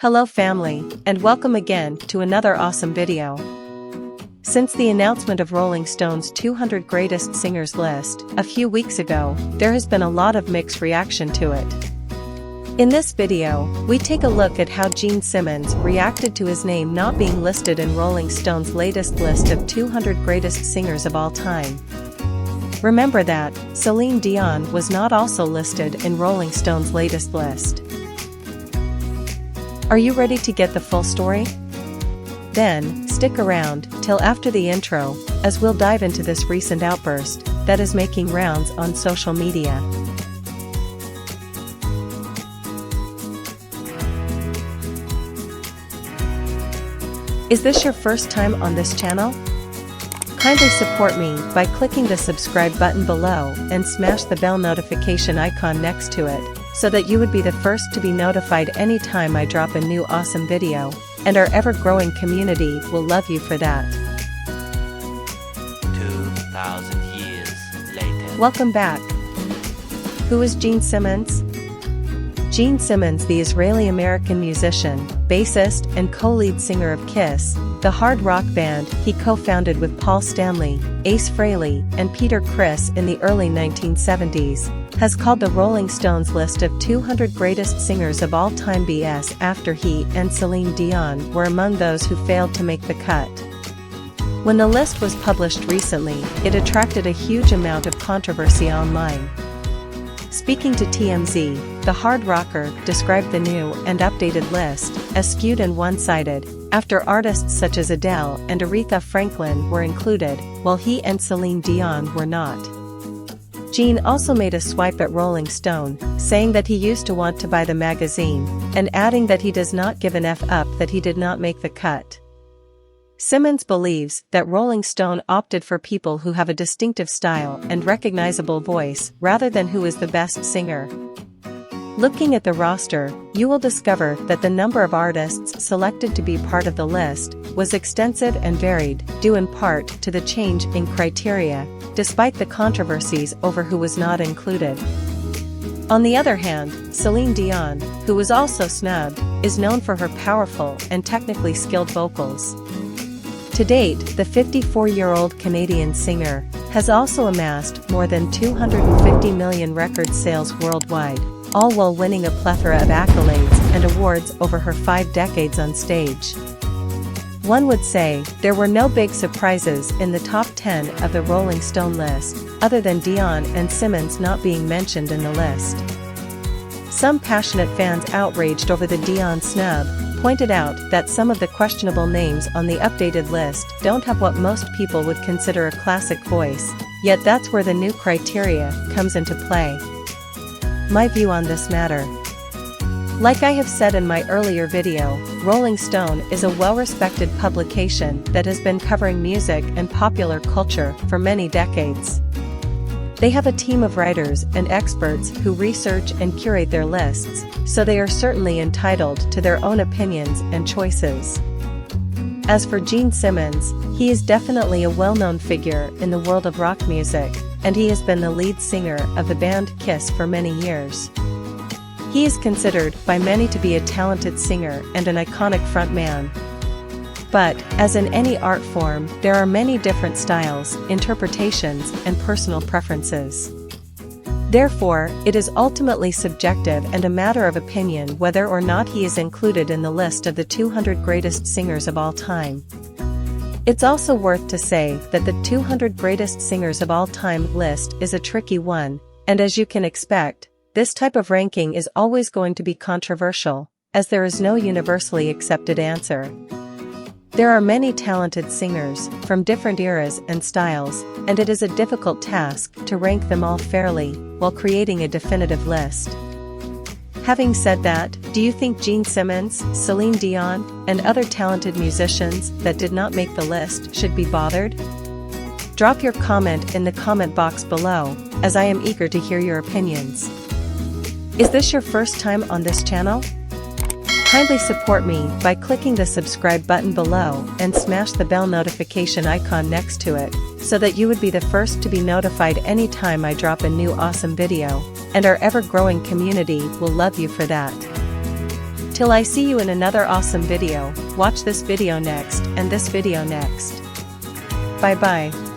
Hello family, and welcome again to another awesome video. Since the announcement of Rolling Stone's 200 Greatest Singers list a few weeks ago, there has been a lot of mixed reaction to it. In this video, we take a look at how Gene Simmons reacted to his name not being listed in Rolling Stone's latest list of 200 Greatest Singers of all time. Remember that Celine Dion was not also listed in Rolling Stone's latest list. Are you ready to get the full story? Then, stick around till after the intro, as we'll dive into this recent outburst that is making rounds on social media. Is this your first time on this channel? Kindly support me by clicking the subscribe button below and smash the bell notification icon next to it, so that you would be the first to be notified anytime I drop a new awesome video, and our ever-growing community will love you for that. 2,000 years later. Welcome back. Who is Gene Simmons? Gene Simmons, the Israeli-American musician, bassist, and co-lead singer of Kiss, the hard rock band he co-founded with Paul Stanley, Ace Frehley, and Peter Criss in the early 1970s, has called the Rolling Stones list of 200 greatest singers of all time BS after he and Celine Dion were among those who failed to make the cut. When the list was published recently, it attracted a huge amount of controversy online. Speaking to TMZ, the hard rocker described the new and updated list as skewed and one-sided, after artists such as Adele and Aretha Franklin were included, while he and Celine Dion were not. Gene also made a swipe at Rolling Stone, saying that he used to want to buy the magazine, and adding that he does not give an F up that he did not make the cut. Simmons believes that Rolling Stone opted for people who have a distinctive style and recognizable voice rather than who is the best singer. Looking at the roster, you will discover that the number of artists selected to be part of the list was extensive and varied, due in part to the change in criteria, despite the controversies over who was not included. On the other hand, Celine Dion, who was also snubbed, is known for her powerful and technically skilled vocals. To date, the 54-year-old Canadian singer has also amassed more than 250 million record sales worldwide, all while winning a plethora of accolades and awards over her 5 decades on stage. One would say there were no big surprises in the top 10 of the Rolling Stone list, other than Dion and Simmons not being mentioned in the list. Some passionate fans outraged over the Dion snub pointed out that some of the questionable names on the updated list don't have what most people would consider a classic voice, yet that's where the new criteria comes into play. My view on this matter. Like I have said in my earlier video, Rolling Stone is a well-respected publication that has been covering music and popular culture for many decades. They have a team of writers and experts who research and curate their lists, so they are certainly entitled to their own opinions and choices. As for Gene Simmons, he is definitely a well-known figure in the world of rock music, and he has been the lead singer of the band Kiss for many years. He is considered by many to be a talented singer and an iconic frontman. But, as in any art form, there are many different styles, interpretations, and personal preferences. Therefore, it is ultimately subjective and a matter of opinion whether or not he is included in the list of the 200 greatest singers of all time. It's also worth to say that the 200 greatest singers of all time list is a tricky one, and as you can expect, this type of ranking is always going to be controversial, as there is no universally accepted answer. There are many talented singers from different eras and styles, and it is a difficult task to rank them all fairly while creating a definitive list. Having said that, do you think Gene Simmons, Celine Dion, and other talented musicians that did not make the list should be bothered? Drop your comment in the comment box below, as I am eager to hear your opinions. Is this your first time on this channel? Kindly support me by clicking the subscribe button below and smash the bell notification icon next to it, so that you would be the first to be notified anytime I drop a new awesome video, and our ever-growing community will love you for that. Till I see you in another awesome video, watch this video next and this video next. Bye bye.